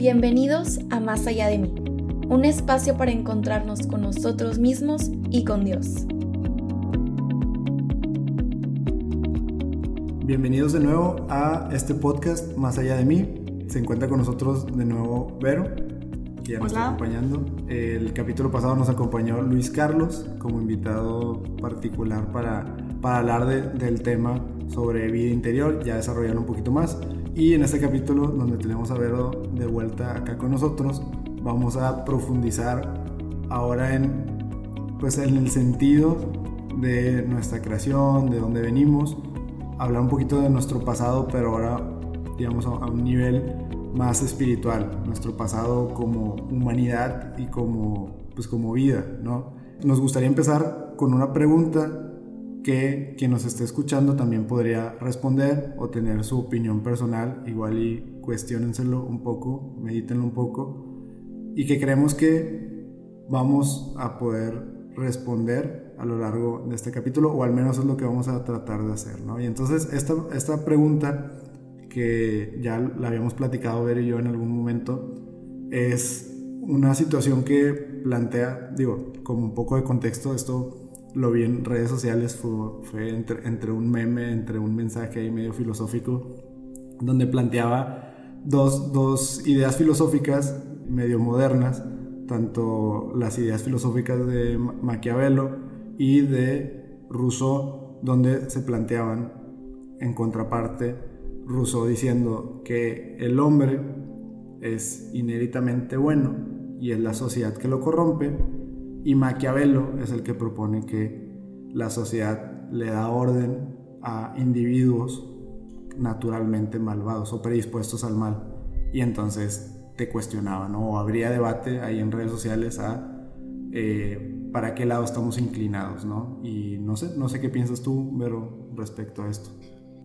Bienvenidos a Más Allá de Mí, un espacio para encontrarnos con nosotros mismos y con Dios. Bienvenidos de nuevo a este podcast Más Allá de Mí. Se encuentra con nosotros de nuevo Vero, que ya nos está acompañando. El capítulo pasado nos acompañó Luis Carlos como invitado particular para hablar del tema sobre vida interior, ya desarrollarlo un poquito más. Y en este capítulo, donde tenemos a Vero de vuelta acá con nosotros, vamos a profundizar ahora en el sentido de nuestra creación, de dónde venimos, hablar un poquito de nuestro pasado, pero ahora, digamos, a un nivel más espiritual, nuestro pasado como humanidad y como vida, ¿no? Nos gustaría empezar con una pregunta que quien nos esté escuchando también podría responder o tener su opinión personal, igual y cuestiónenselo un poco, medítenlo un poco, y que creemos que vamos a poder responder a lo largo de este capítulo, o al menos es lo que vamos a tratar de hacer, ¿no? Y entonces esta pregunta, que ya la habíamos platicado Ver y yo en algún momento, es una situación que plantea, como un poco de contexto, esto lo vi en redes sociales, fue entre un meme, entre un mensaje ahí medio filosófico, donde planteaba dos ideas filosóficas medio modernas, tanto las ideas filosóficas de Maquiavelo y de Rousseau, donde se planteaban en contraparte Rousseau diciendo que el hombre es inéritamente bueno y es la sociedad que lo corrompe, y Maquiavelo es el que propone que la sociedad le da orden a individuos naturalmente malvados o predispuestos al mal. Y entonces te cuestionaban, ¿no? O habría debate ahí en redes sociales para qué lado estamos inclinados, ¿no? Y no sé qué piensas tú, Vero, respecto a esto.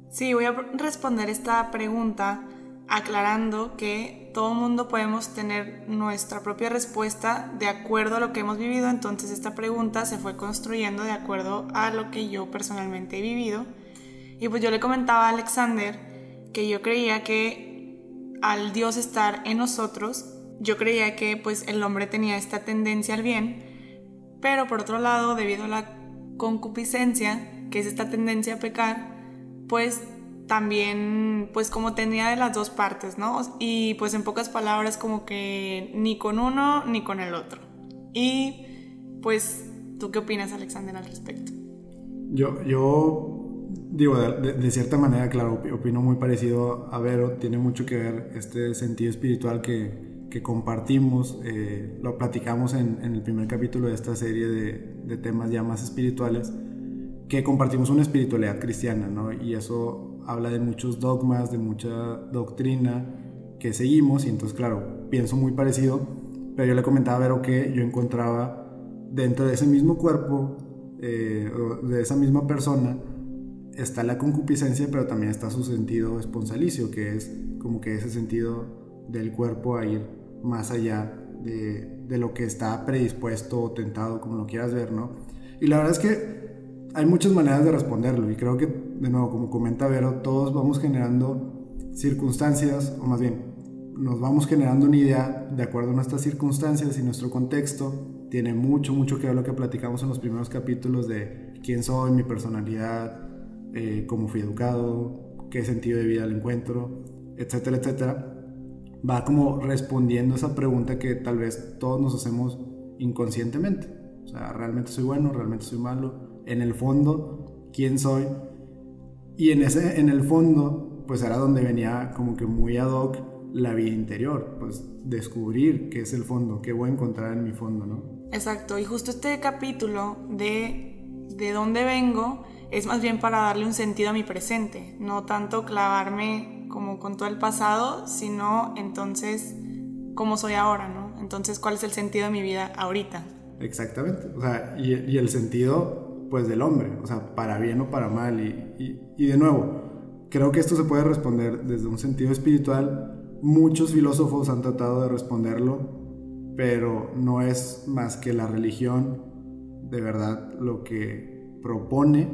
Sí, voy a responder esta pregunta aclarando que todo mundo podemos tener nuestra propia respuesta de acuerdo a lo que hemos vivido. Entonces esta pregunta se fue construyendo de acuerdo a lo que yo personalmente he vivido. Y pues yo le comentaba a Alexander que yo creía que al Dios estar en nosotros, yo creía que pues el hombre tenía esta tendencia al bien, pero por otro lado, debido a la concupiscencia, que es esta tendencia a pecar, pues también pues como tenía de las dos partes, ¿no? Y pues en pocas palabras como que ni con uno ni con el otro. Y pues, ¿tú qué opinas, Alexander, al respecto? Yo digo, de cierta manera, claro, opino muy parecido a Vero. Tiene mucho que ver este sentido espiritual que compartimos. Lo platicamos en el primer capítulo de esta serie de temas ya más espirituales, que compartimos una espiritualidad cristiana, ¿no? Y eso habla de muchos dogmas, de mucha doctrina que seguimos, y entonces, claro, pienso muy parecido. Pero yo le comentaba a Vero que yo encontraba dentro de ese mismo cuerpo, de esa misma persona, está la concupiscencia, pero también está su sentido esponsalicio, que es como que ese sentido del cuerpo a ir más allá de lo que está predispuesto o tentado, como lo quieras ver, ¿no? Y la verdad es que hay muchas maneras de responderlo, y creo que, de nuevo, como comenta Vero, todos vamos generando circunstancias, o más bien, nos vamos generando una idea de acuerdo a nuestras circunstancias y nuestro contexto. Tiene mucho que ver lo que platicamos en los primeros capítulos de quién soy, mi personalidad, cómo fui educado, qué sentido de vida le encuentro, etcétera, etcétera. Va como respondiendo esa pregunta que tal vez todos nos hacemos inconscientemente. O sea, ¿realmente soy bueno? ¿Realmente soy malo? En el fondo, ¿quién soy? Y en el fondo, pues era donde venía como que muy ad hoc la vida interior, pues descubrir qué es el fondo, qué voy a encontrar en mi fondo, ¿no? Exacto, y justo este capítulo de dónde vengo es más bien para darle un sentido a mi presente, no tanto clavarme como con todo el pasado, sino entonces cómo soy ahora, ¿no? Entonces, ¿cuál es el sentido de mi vida ahorita? Exactamente, o sea, y el sentido pues del hombre, o sea, para bien o para mal, y de nuevo, creo que esto se puede responder desde un sentido espiritual. Muchos filósofos han tratado de responderlo, pero no es más que la religión de verdad lo que propone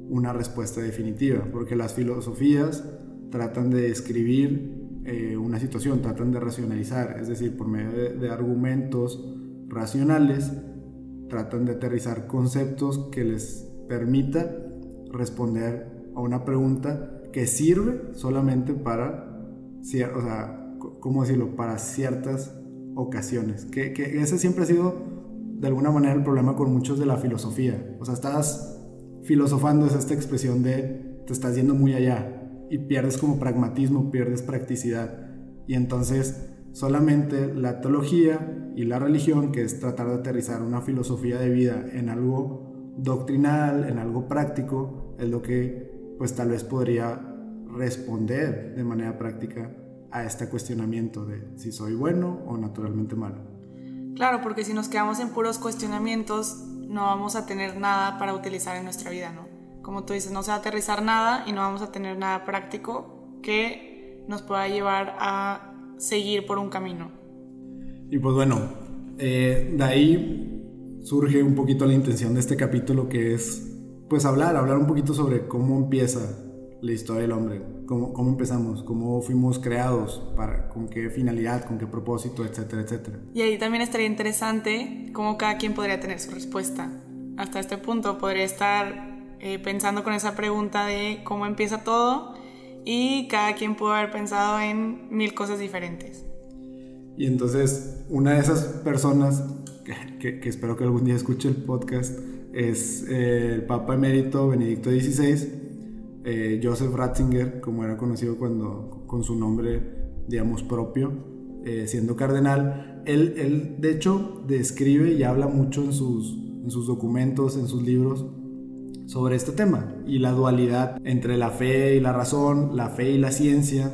una respuesta definitiva, porque las filosofías tratan de describir una situación, tratan de racionalizar, es decir, por medio de argumentos racionales, tratan de aterrizar conceptos que les permita responder a una pregunta que sirve solamente para, o sea, ¿cómo decirlo?, para ciertas ocasiones, que ese siempre ha sido de alguna manera el problema con muchos de la filosofía. O sea, estás filosofando, es esta expresión de te estás yendo muy allá y pierdes como pragmatismo, pierdes practicidad, y entonces solamente la teología y la religión, que es tratar de aterrizar una filosofía de vida en algo doctrinal, en algo práctico, es lo que pues tal vez podría responder de manera práctica a este cuestionamiento de si soy bueno o naturalmente malo. Claro, porque si nos quedamos en puros cuestionamientos no vamos a tener nada para utilizar en nuestra vida, ¿no? Como tú dices, no se va a aterrizar nada y no vamos a tener nada práctico que nos pueda llevar a seguir por un camino. Y pues bueno, de ahí surge un poquito la intención de este capítulo, que es pues hablar un poquito sobre cómo empieza la historia del hombre, cómo empezamos, cómo fuimos creados, con qué finalidad, con qué propósito, etcétera, etcétera. Y ahí también estaría interesante cómo cada quien podría tener su respuesta. Hasta este punto podría estar pensando con esa pregunta de cómo empieza todo, y cada quien pudo haber pensado en 1000 cosas diferentes. Y entonces una de esas personas que espero que algún día escuche el podcast es el Papa Emérito Benedicto XVI, Joseph Ratzinger, como era conocido con su nombre, digamos, propio, siendo cardenal. Él de hecho describe y habla mucho en sus documentos, en sus libros, sobre este tema y la dualidad entre la fe y la razón, la fe y la ciencia,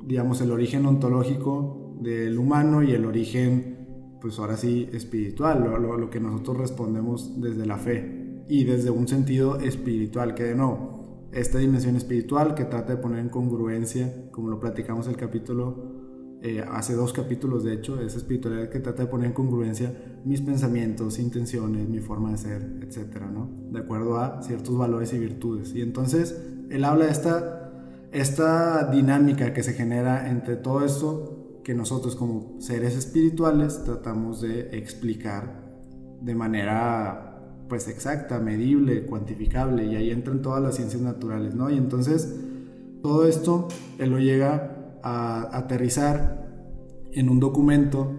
digamos, el origen ontológico del humano y el origen, pues ahora sí, espiritual, lo que nosotros respondemos desde la fe y desde un sentido espiritual, que de nuevo, esta dimensión espiritual que trata de poner en congruencia, como lo platicamos el capítulo, hace 2 capítulos de hecho, esa espiritualidad que trata de poner en congruencia mis pensamientos, intenciones, mi forma de ser, etcétera, ¿no? De acuerdo a ciertos valores y virtudes. Y entonces él habla de esta dinámica que se genera entre todo esto que nosotros como seres espirituales tratamos de explicar de manera pues exacta, medible, cuantificable, y ahí entran todas las ciencias naturales, ¿no? Y entonces todo esto él lo llega a aterrizar en un documento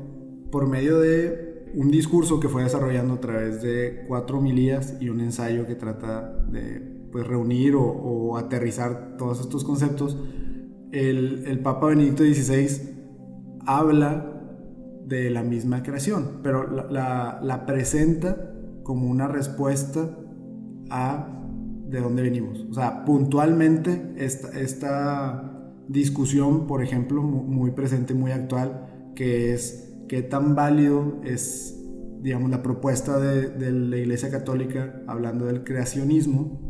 por medio de un discurso que fue desarrollando a través de 4 homilías y un ensayo que trata de pues reunir o aterrizar todos estos conceptos. El Papa Benedicto XVI habla de la misma creación, pero la presenta como una respuesta a de dónde venimos. O sea, puntualmente esta discusión, por ejemplo, muy presente, muy actual, que es qué tan válido es, digamos, la propuesta de la Iglesia Católica hablando del creacionismo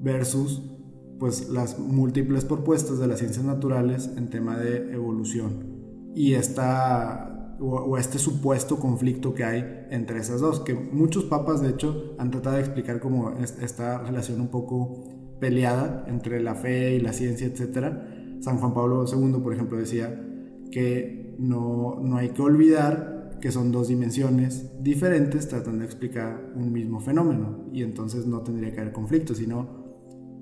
versus pues las múltiples propuestas de las ciencias naturales en tema de evolución, y este supuesto conflicto que hay entre esas dos, que muchos papas de hecho han tratado de explicar como esta relación un poco peleada entre la fe y la ciencia, etcétera. San Juan Pablo II, por ejemplo, decía que no hay que olvidar que son 2 dimensiones diferentes tratando de explicar un mismo fenómeno, y entonces no tendría que haber conflicto, sino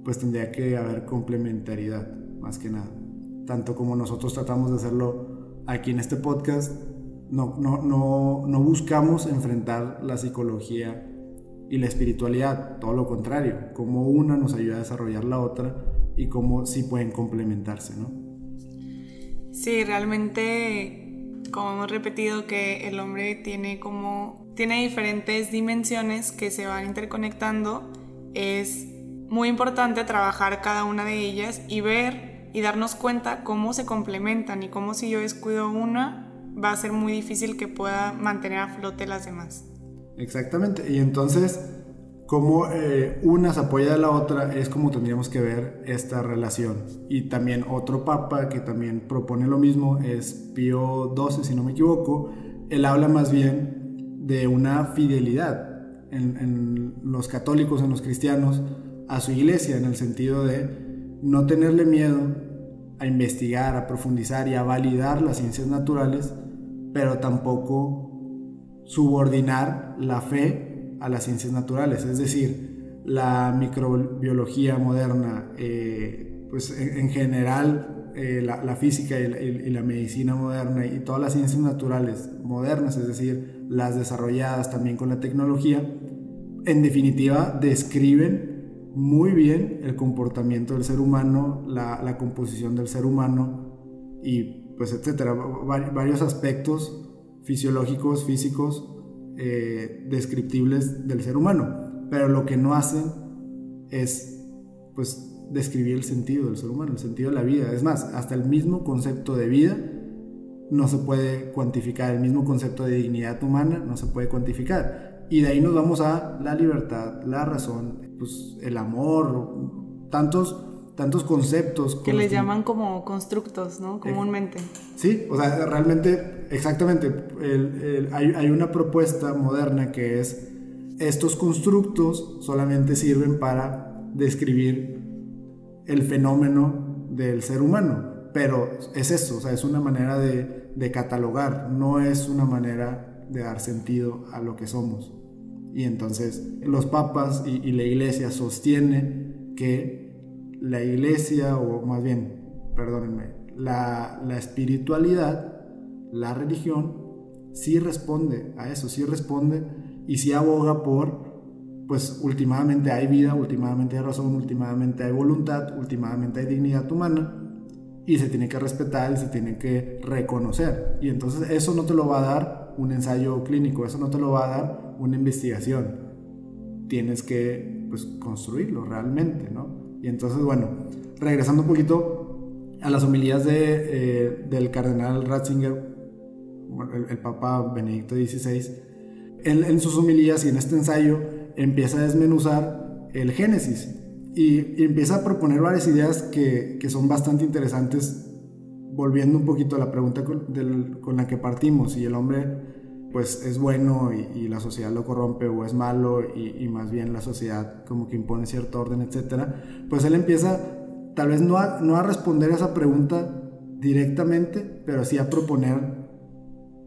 pues tendría que haber complementariedad, más que nada. Tanto como nosotros tratamos de hacerlo aquí en este podcast, no buscamos enfrentar la psicología y la espiritualidad, todo lo contrario, como una nos ayuda a desarrollar la otra y cómo sí pueden complementarse, ¿no? Sí, realmente, como hemos repetido, que el hombre tiene diferentes dimensiones que se van interconectando. Es muy importante trabajar cada una de ellas y ver y darnos cuenta cómo se complementan, y cómo si yo descuido una va a ser muy difícil que pueda mantener a flote las demás. Exactamente, y entonces cómo una se apoya de la otra es como tendríamos que ver esta relación. Y también otro papa que también propone lo mismo es Pío XII, si no me equivoco. Él habla más bien de una fidelidad en los católicos, en los cristianos, a su iglesia, en el sentido de no tenerle miedo a investigar, a profundizar y a validar las ciencias naturales, pero tampoco subordinar la fe a las ciencias naturales. Es decir, la microbiología moderna, pues en general la física y la medicina moderna y todas las ciencias naturales modernas, es decir, las desarrolladas también con la tecnología, en definitiva describen muy bien el comportamiento del ser humano, la composición del ser humano y pues etcétera, varios aspectos fisiológicos, físicos, descriptibles del ser humano, pero lo que no hacen es pues describir el sentido del ser humano, el sentido de la vida. Es más, hasta el mismo concepto de vida no se puede cuantificar, el mismo concepto de dignidad humana no se puede cuantificar, y de ahí nos vamos a la libertad, la razón, pues el amor, tantos conceptos que les llaman como constructos, ¿no? Comúnmente. Sí, o sea, realmente, exactamente, hay una propuesta moderna que es: estos constructos solamente sirven para describir el fenómeno del ser humano, pero es eso, o sea, es una manera de catalogar, no es una manera de dar sentido a lo que somos. Y entonces los papas y la iglesia sostiene que la iglesia, o más bien, perdónenme, la espiritualidad, la religión, sí responde a eso, sí responde y sí aboga por, pues últimamente hay vida, últimamente hay razón, últimamente hay voluntad, últimamente hay dignidad humana, y se tiene que respetar y se tiene que reconocer. Y entonces eso no te lo va a dar un ensayo clínico, eso no te lo va a dar una investigación. Tienes que pues construirlo realmente, ¿no? Y entonces, bueno, regresando un poquito a las homilías del cardenal Ratzinger, el Papa Benedicto XVI, en sus homilías y en este ensayo empieza a desmenuzar el Génesis y empieza a proponer varias ideas que son bastante interesantes, volviendo un poquito a la pregunta con la que partimos: si el hombre pues es bueno y la sociedad lo corrompe, o es malo y más bien la sociedad como que impone cierto orden, etcétera. Pues él empieza tal vez no a responder a esa pregunta directamente, pero sí a proponer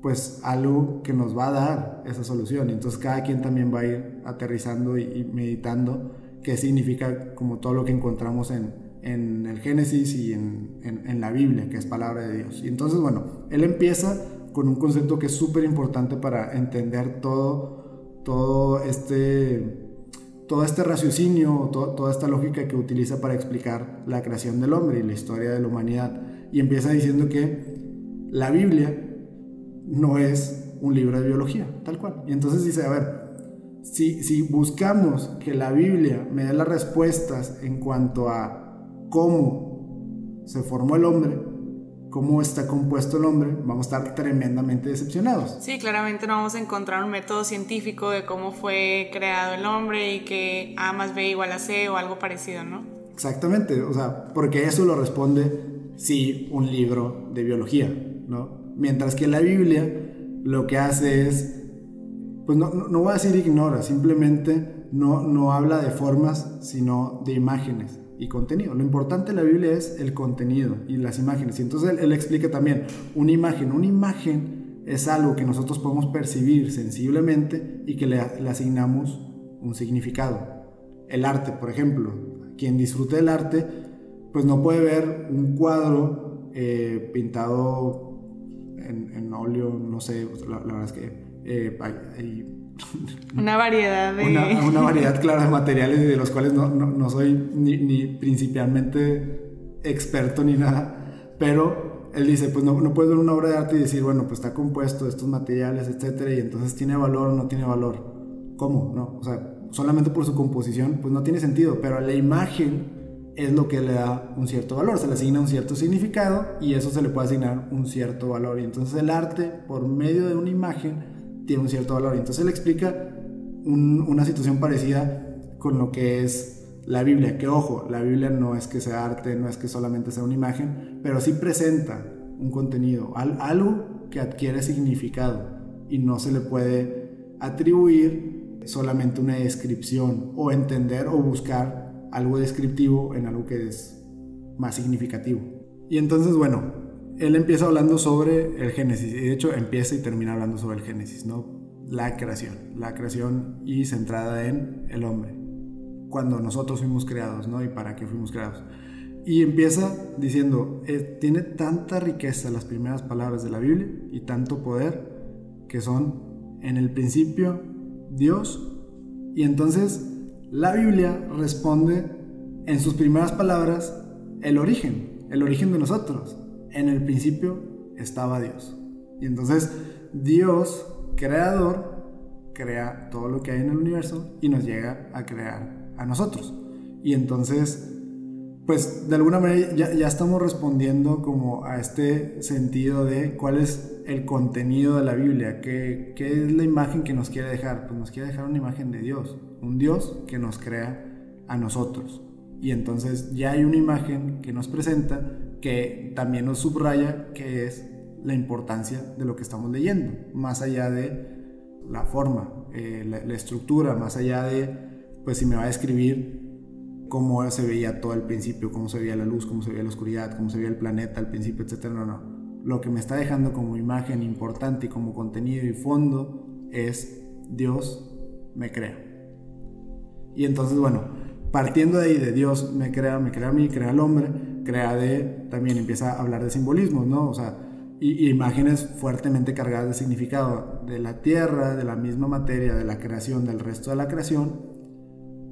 pues algo que nos va a dar esa solución. Y entonces cada quien también va a ir aterrizando y meditando qué significa como todo lo que encontramos en el Génesis y en la Biblia, que es palabra de Dios. Y entonces, bueno, él empieza con un concepto que es súper importante para entender todo este raciocinio, toda esta lógica que utiliza para explicar la creación del hombre y la historia de la humanidad. Y empieza diciendo que la Biblia no es un libro de biología, tal cual. Y entonces dice, a ver, si buscamos que la Biblia me dé las respuestas en cuanto a cómo se formó el hombre, cómo está compuesto el hombre, vamos a estar tremendamente decepcionados. Sí, claramente no vamos a encontrar un método científico de cómo fue creado el hombre y que A más B igual a C o algo parecido, ¿no? Exactamente, o sea, porque eso lo responde, sí, un libro de biología, ¿no? Mientras que la Biblia lo que hace es, pues no voy a decir ignora, simplemente no habla de formas, sino de imágenes y contenido. Lo importante de la Biblia es el contenido y las imágenes. Y entonces él explica también una imagen es algo que nosotros podemos percibir sensiblemente y que le asignamos un significado. El arte, por ejemplo, quien disfrute del arte pues no puede ver un cuadro pintado en óleo, no sé, la verdad es que hay una variedad de... una variedad clara de materiales de los cuales no soy ni principalmente experto ni nada, pero él dice, pues no puedes ver una obra de arte y decir, bueno, pues está compuesto de estos materiales, etcétera, y entonces tiene valor o no tiene valor. ¿Cómo? No, o sea, solamente por su composición, pues no tiene sentido, pero a la imagen es lo que le da un cierto valor, se le asigna un cierto significado y eso se le puede asignar un cierto valor. Y entonces el arte, por medio de una imagen, tiene un cierto valor. Y entonces él explica una situación parecida con lo que es la Biblia, que ojo, la Biblia no es que sea arte, no es que solamente sea una imagen, pero sí presenta un contenido, algo que adquiere significado y no se le puede atribuir solamente una descripción o entender o buscar algo descriptivo en algo que es más significativo. Y entonces, bueno, él empieza hablando sobre el Génesis, y de hecho empieza y termina hablando sobre el Génesis, ¿no? La creación y centrada en el hombre, cuando nosotros fuimos creados, ¿no? Y para qué fuimos creados. Y empieza diciendo, tiene tanta riqueza las primeras palabras de la Biblia y tanto poder, que son: en el principio Dios. Y entonces la Biblia responde en sus primeras palabras el origen de nosotros. En el principio estaba Dios. Y entonces Dios, creador, crea todo lo que hay en el universo y nos llega a crear a nosotros. Y entonces, pues de alguna manera ya estamos respondiendo como a este sentido de cuál es el contenido de la Biblia, qué es la imagen que nos quiere dejar. Pues nos quiere dejar una imagen de Dios, un Dios que nos crea a nosotros. Y entonces ya hay una imagen que nos presenta, que también nos subraya que es la importancia de lo que estamos leyendo, más allá de la forma, la estructura, más allá de, pues si me va a escribir cómo se veía todo al principio, cómo se veía la luz, cómo se veía la oscuridad, cómo se veía el planeta al principio, etc. No. Lo que me está dejando como imagen importante y como contenido y fondo es: Dios me crea. Y entonces, bueno, partiendo de ahí, de Dios me crea a mí, crea al hombre, también empieza a hablar de simbolismos, ¿no? O sea, y imágenes fuertemente cargadas de significado, de la tierra, de la misma materia, de la creación, del resto de la creación.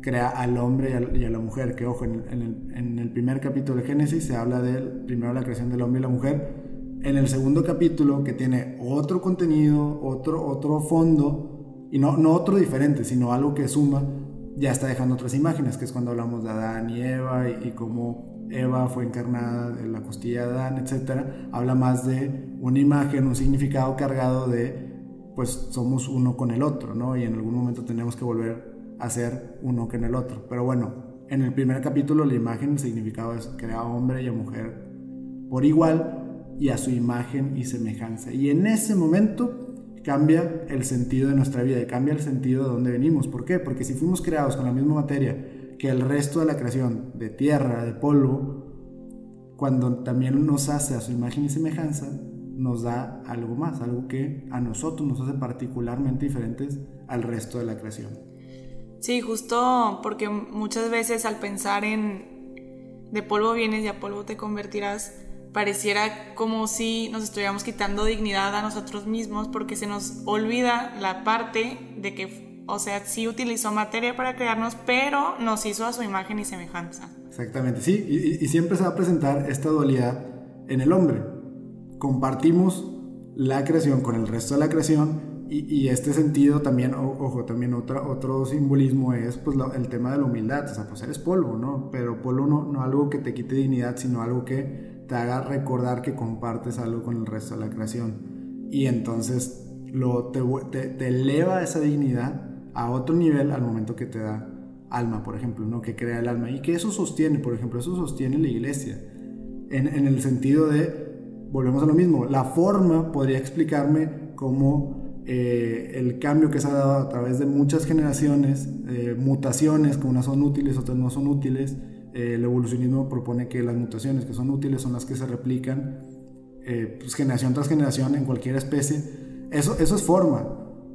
Crea al hombre y a la mujer, que ojo, en el primer capítulo de Génesis se habla primero la creación del hombre y la mujer. En el segundo capítulo, que tiene otro contenido, otro fondo, y no otro diferente, sino algo que suma, ya está dejando otras imágenes, que es cuando hablamos de Adán y Eva y cómo Eva fue encarnada de la costilla de Adán, etc. Habla más de una imagen, un significado cargado de, pues somos uno con el otro, ¿no? Y en algún momento tenemos que volver a ser uno con el otro. Pero bueno, en el primer capítulo la imagen, el significado es: crea a hombre y a mujer por igual y a su imagen y semejanza. Y en ese momento cambia el sentido de nuestra vida y cambia el sentido de dónde venimos. ¿Por qué? Porque si fuimos creados con la misma materia que el resto de la creación, de tierra, de polvo, cuando también nos hace a su imagen y semejanza, nos da algo más, algo que a nosotros nos hace particularmente diferentes al resto de la creación. Sí, justo porque muchas veces al pensar en de polvo vienes y a polvo te convertirás, pareciera como si nos estuviéramos quitando dignidad a nosotros mismos, porque se nos olvida la parte de que, o sea, sí utilizó materia para crearnos, pero nos hizo a su imagen y semejanza. Exactamente, sí, y siempre se va a presentar esta dualidad en el hombre. Compartimos la creación con el resto de la creación, y este sentido también, ojo, también otro simbolismo es pues el tema de la humildad. O sea, pues eres polvo, ¿no? Pero polvo no algo que te quite dignidad, sino algo que te haga recordar que compartes algo con el resto de la creación. Y entonces te eleva esa dignidad a otro nivel al momento que te da alma, por ejemplo, ¿no? Que crea el alma. Y que eso sostiene, por ejemplo, eso sostiene la iglesia. En el sentido de, volvemos a lo mismo, la forma podría explicarme cómo el cambio que se ha dado a través de muchas generaciones, mutaciones, que unas son útiles, otras no son útiles. El evolucionismo propone que las mutaciones que son útiles son las que se replican pues generación tras generación en cualquier especie. Eso es forma,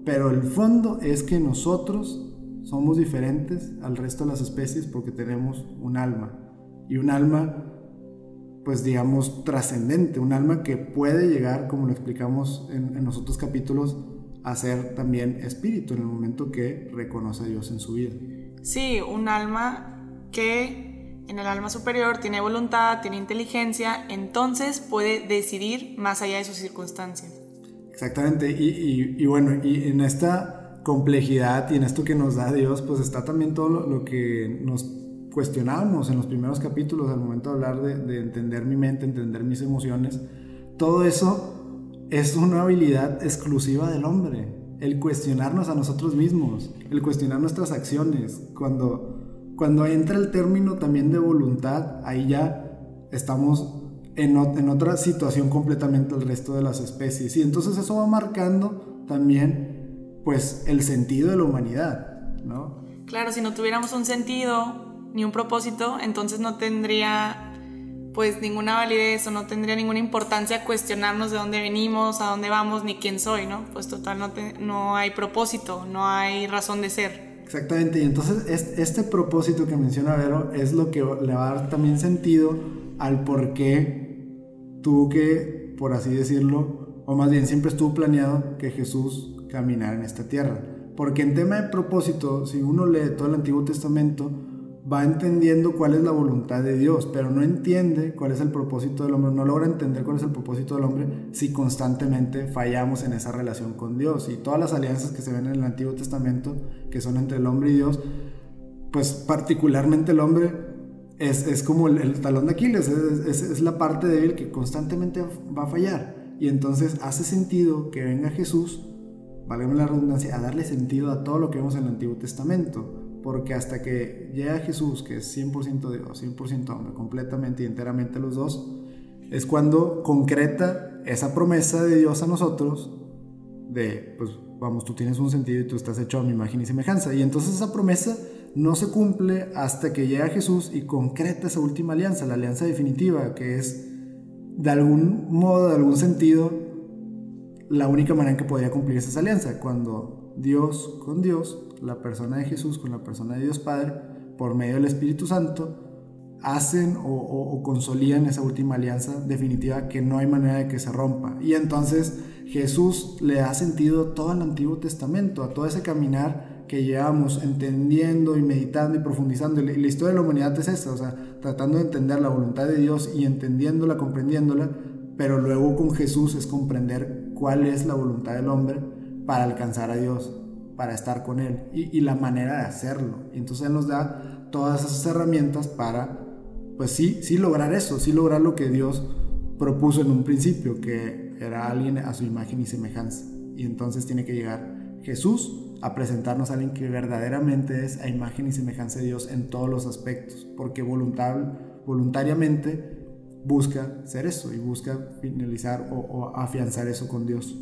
pero el fondo es que nosotros somos diferentes al resto de las especies porque tenemos un alma, y un alma, pues digamos, trascendente, un alma que puede llegar, como lo explicamos en los otros capítulos, a ser también espíritu en el momento que reconoce a Dios en su vida. Sí, un alma que en el alma superior tiene voluntad, tiene inteligencia, entonces puede decidir más allá de sus circunstancias. Exactamente, y bueno, y en esta complejidad y en esto que nos da Dios, pues está también todo lo que nos cuestionábamos en los primeros capítulos al momento de hablar de entender mi mente, entender mis emociones. Todo eso es una habilidad exclusiva del hombre, el cuestionarnos a nosotros mismos, el cuestionar nuestras acciones. Cuando entra el término también de voluntad, ahí ya estamos en otra situación completamente al resto de las especies, y entonces eso va marcando también pues el sentido de la humanidad, ¿no? Claro, si no tuviéramos un sentido ni un propósito, entonces no tendría pues ninguna validez o no tendría ninguna importancia cuestionarnos de dónde venimos, a dónde vamos, ni quién soy, ¿no? Pues total, no hay propósito, no hay razón de ser. Exactamente, y entonces este propósito que menciona Vero es lo que le va a dar también sentido al por qué tuvo que, por así decirlo, o más bien siempre estuvo planeado que Jesús caminara en esta tierra. Porque en tema de propósito, si uno lee todo el Antiguo Testamento, va entendiendo cuál es la voluntad de Dios, pero no entiende cuál es el propósito del hombre, no logra entender cuál es el propósito del hombre si constantemente fallamos en esa relación con Dios. Y todas las alianzas que se ven en el Antiguo Testamento, que son entre el hombre y Dios, pues particularmente el hombre es como el talón de Aquiles, es la parte débil que constantemente va a fallar. Y entonces hace sentido que venga Jesús, válgame la redundancia, a darle sentido a todo lo que vemos en el Antiguo Testamento. Porque hasta que llega Jesús, que es 100% Dios, 100% hombre, completamente y enteramente los dos, es cuando concreta esa promesa de Dios a nosotros de, pues vamos, tú tienes un sentido y tú estás hecho a mi imagen y semejanza. Y entonces esa promesa no se cumple hasta que llega Jesús y concreta esa última alianza, la alianza definitiva, que es de algún modo, de algún sentido, la única manera en que podría cumplir esa alianza, cuando Dios con Dios, la persona de Jesús con la persona de Dios Padre, por medio del Espíritu Santo, hacen o consolidan esa última alianza definitiva que no hay manera de que se rompa. Y entonces Jesús le da sentido a todo el Antiguo Testamento, a todo ese caminar que llevamos entendiendo y meditando y profundizando. Y la historia de la humanidad es esta, o sea, tratando de entender la voluntad de Dios y entendiéndola, comprendiéndola, pero luego con Jesús es comprender cuál es la voluntad del hombre para alcanzar a Dios, para estar con Él y la manera de hacerlo. Y entonces Él nos da todas esas herramientas para, pues sí lograr eso, sí lograr lo que Dios propuso en un principio, que era alguien a su imagen y semejanza. Y entonces tiene que llegar Jesús a presentarnos a alguien que verdaderamente es a imagen y semejanza de Dios en todos los aspectos, porque voluntariamente busca ser eso y busca finalizar o afianzar eso con Dios.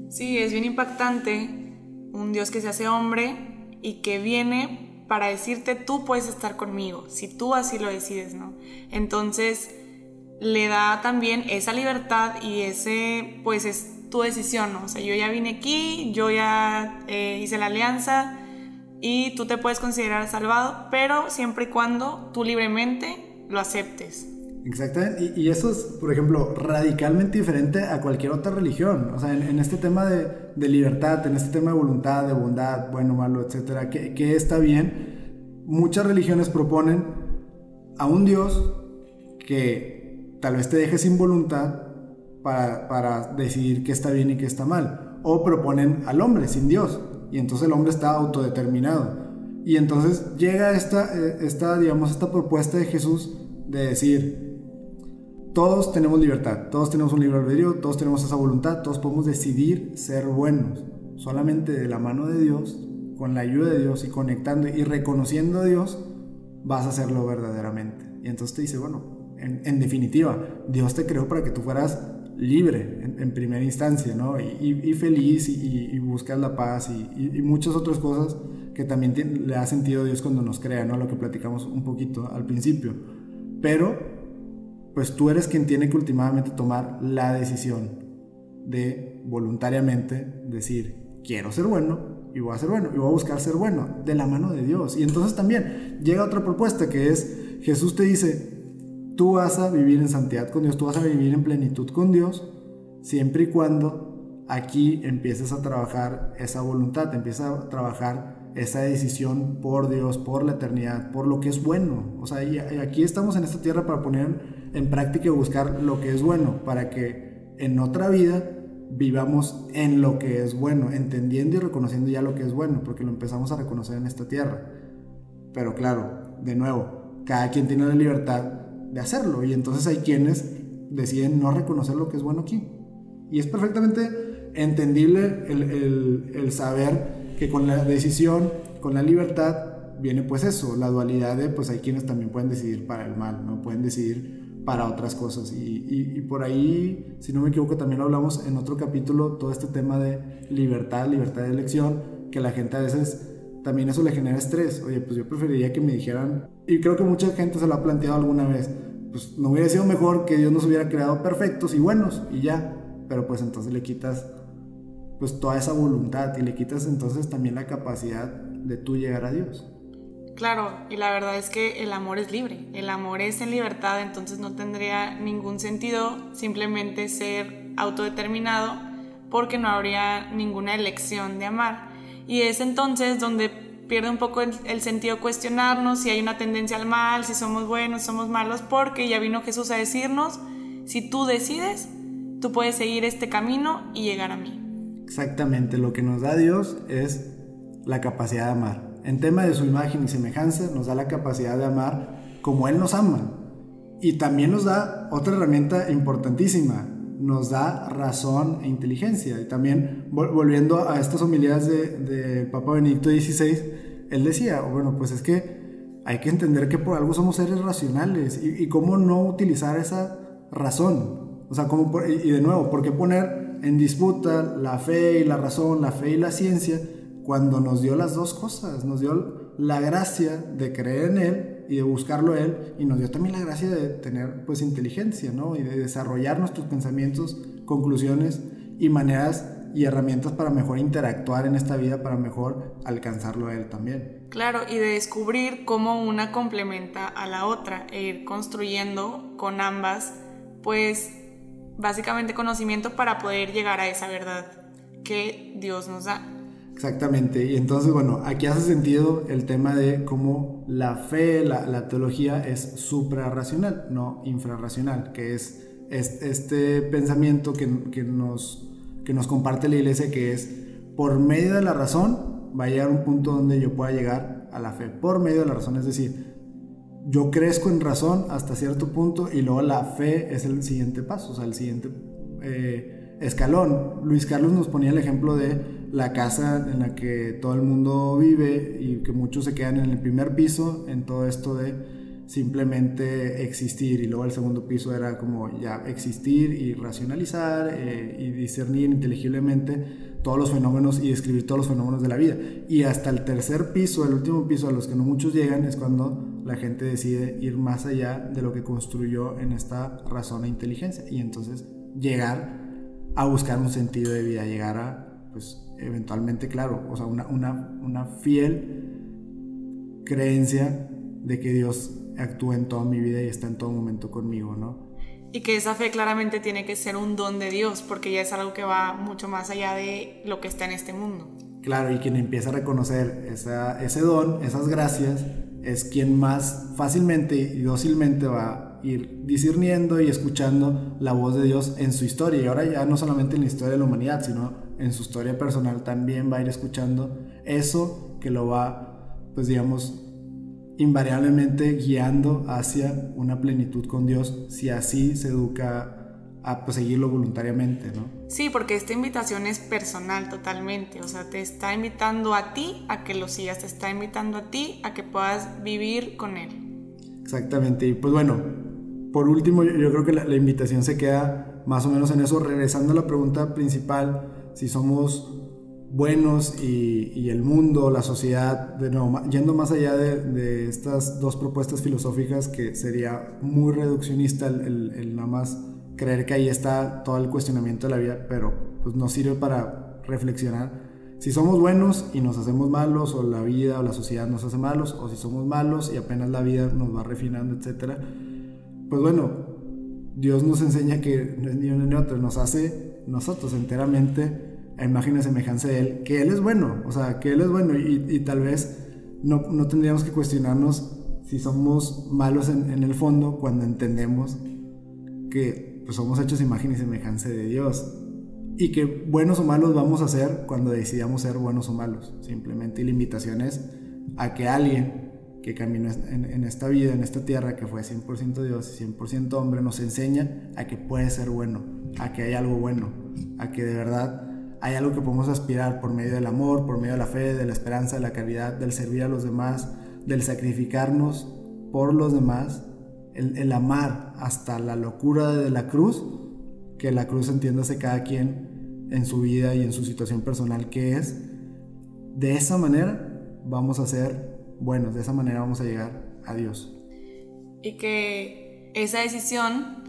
Sí, es bien impactante un Dios que se hace hombre y que viene para decirte, tú puedes estar conmigo, si tú así lo decides, ¿no? Entonces le da también esa libertad y ese, pues es tu decisión, ¿no? O sea, yo ya vine aquí, yo ya hice la alianza y tú te puedes considerar salvado, pero siempre y cuando tú libremente lo aceptes. Exactamente, y eso es, por ejemplo, radicalmente diferente a cualquier otra religión. O sea, en este tema de libertad, en este tema de voluntad, de bondad, bueno, malo, etcétera, que está bien, muchas religiones proponen a un Dios que tal vez te deje sin voluntad para decidir qué está bien y qué está mal, o proponen al hombre sin Dios, y entonces el hombre está autodeterminado. Y entonces llega esta propuesta de Jesús de decir, todos tenemos libertad, todos tenemos un libre albedrío, todos tenemos esa voluntad, todos podemos decidir ser buenos. Solamente de la mano de Dios, con la ayuda de Dios y conectando y reconociendo a Dios, vas a hacerlo verdaderamente. Y entonces te dice, bueno, en definitiva, Dios te creó para que tú fueras libre en primera instancia, ¿no? Y feliz y buscas la paz y muchas otras cosas que también le da sentido a Dios cuando nos crea, ¿no? Lo que platicamos un poquito al principio. Pero pues tú eres quien tiene que últimamente tomar la decisión de voluntariamente decir, quiero ser bueno y voy a ser bueno y voy a buscar ser bueno de la mano de Dios. Y entonces también llega otra propuesta que es, Jesús te dice, tú vas a vivir en santidad con Dios, tú vas a vivir en plenitud con Dios, siempre y cuando aquí empieces a trabajar esa voluntad, empiezas a trabajar esa decisión por Dios, por la eternidad, por lo que es bueno. O sea, y aquí estamos en esta tierra para poner en práctica y buscar lo que es bueno, para que en otra vida vivamos en lo que es bueno, entendiendo y reconociendo ya lo que es bueno, porque lo empezamos a reconocer en esta tierra. Pero claro, de nuevo, cada quien tiene la libertad de hacerlo, y entonces hay quienes deciden no reconocer lo que es bueno aquí. Y es perfectamente entendible el saber que con la decisión, con la libertad, viene pues eso, la dualidad de pues hay quienes también pueden decidir para el mal, ¿no? Pueden decidir para otras cosas, y por ahí, si no me equivoco, también hablamos en otro capítulo todo este tema de libertad de elección, que la gente a veces también eso le genera estrés. Oye, pues yo preferiría que me dijeran, y creo que mucha gente se lo ha planteado alguna vez, pues no hubiera sido mejor que Dios nos hubiera creado perfectos y buenos y ya, pero pues entonces le quitas pues toda esa voluntad y le quitas entonces también la capacidad de tú llegar a Dios. Claro, y la verdad es que el amor es libre, el amor es en libertad, entonces no tendría ningún sentido simplemente ser autodeterminado porque no habría ninguna elección de amar. Y es entonces donde pierde un poco el sentido cuestionarnos si hay una tendencia al mal, si somos buenos, somos malos, porque ya vino Jesús a decirnos, si tú decides, tú puedes seguir este camino y llegar a mí. Exactamente, lo que nos da Dios es la capacidad de amar. En tema de su imagen y semejanza, nos da la capacidad de amar como Él nos ama. Y también nos da otra herramienta importantísima, nos da razón e inteligencia. Y también, volviendo a estas homilías de Papa Benedicto XVI, él decía, bueno, pues es que hay que entender que por algo somos seres racionales. Y cómo no utilizar esa razón. O sea, y de nuevo, ¿por qué poner en disputa la fe y la razón, la fe y la ciencia, cuando nos dio las dos cosas? Nos dio la gracia de creer en Él y de buscarlo a Él, y nos dio también la gracia de tener pues inteligencia, ¿no? Y de desarrollar nuestros pensamientos, conclusiones y maneras y herramientas para mejor interactuar en esta vida, para mejor alcanzarlo a Él también. Claro, y de descubrir cómo una complementa a la otra e ir construyendo con ambas, pues básicamente conocimiento para poder llegar a esa verdad que Dios nos da. Exactamente, y entonces bueno, aquí hace sentido el tema de cómo la fe, la teología es suprarracional, no infrarracional, que es este pensamiento que nos comparte la iglesia, que es por medio de la razón va a llegar un punto donde yo pueda llegar a la fe, por medio de la razón, es decir, yo crezco en razón hasta cierto punto y luego la fe es el siguiente paso, o sea, el siguiente escalón. Luis Carlos nos ponía el ejemplo de la casa en la que todo el mundo vive y que muchos se quedan en el primer piso en todo esto de simplemente existir, y luego el segundo piso era como ya existir y racionalizar y discernir inteligiblemente todos los fenómenos y describir todos los fenómenos de la vida, y hasta el tercer piso, el último piso a los que no muchos llegan, es cuando la gente decide ir más allá de lo que construyó en esta razón e inteligencia, y entonces llegar a buscar un sentido de vida, llegar a, pues eventualmente, claro, o sea, una fiel creencia de que Dios actúa en toda mi vida y está en todo momento conmigo, ¿no? Y que esa fe claramente tiene que ser un don de Dios, porque ya es algo que va mucho más allá de lo que está en este mundo. Claro, y quien empieza a reconocer ese don, esas gracias, es quien más fácilmente y dócilmente va a ir discerniendo y escuchando la voz de Dios en su historia. Y ahora ya no solamente en la historia de la humanidad, sino en su historia personal también va a ir escuchando eso que lo va, pues digamos, invariablemente guiando hacia una plenitud con Dios, si así se educa a pues, seguirlo voluntariamente, ¿no? Sí, porque esta invitación es personal totalmente, o sea, te está invitando a ti a que lo sigas, te está invitando a ti a que puedas vivir con Él. Exactamente, y pues bueno, por último yo creo que la invitación se queda más o menos en eso, regresando a la pregunta principal, si somos buenos y el mundo, la sociedad, de nuevo, yendo más allá de estas dos propuestas filosóficas, que sería muy reduccionista el nada más creer que ahí está todo el cuestionamiento de la vida, pero pues nos sirve para reflexionar si somos buenos y nos hacemos malos, o la vida o la sociedad nos hace malos, o si somos malos y apenas la vida nos va refinando, etcétera. Pues bueno, Dios nos enseña que no es ni uno ni otro, nos hace nosotros enteramente a imagen y semejanza de Él, que Él es bueno, o sea, que Él es bueno, y tal vez no tendríamos que cuestionarnos si somos malos en el fondo, cuando entendemos que pues, somos hechos a imagen y semejanza de Dios, y que buenos o malos vamos a ser cuando decidamos ser buenos o malos, simplemente. Y la invitación es a que alguien que caminó en esta vida, en esta tierra, que fue 100% Dios y 100% hombre, nos enseña a que puede ser bueno, a que hay algo bueno, a que de verdad hay algo que podemos aspirar por medio del amor, por medio de la fe, de la esperanza, de la caridad, del servir a los demás, del sacrificarnos por los demás, el amar hasta la locura de la cruz, que la cruz, entiéndase cada quien en su vida y en su situación personal que es. De esa manera vamos a ser buenos, de esa manera vamos a llegar a Dios. Y que esa decisión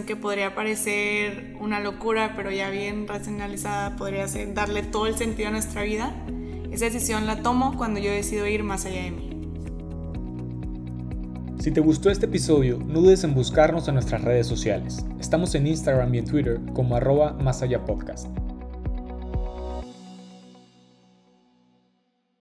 que podría parecer una locura, pero ya bien racionalizada, podría darle todo el sentido a nuestra vida, esa decisión la tomo cuando yo decido ir más allá de mí. Si te gustó este episodio, no dudes en buscarnos en nuestras redes sociales. Estamos en Instagram y en Twitter como @masallapodcast.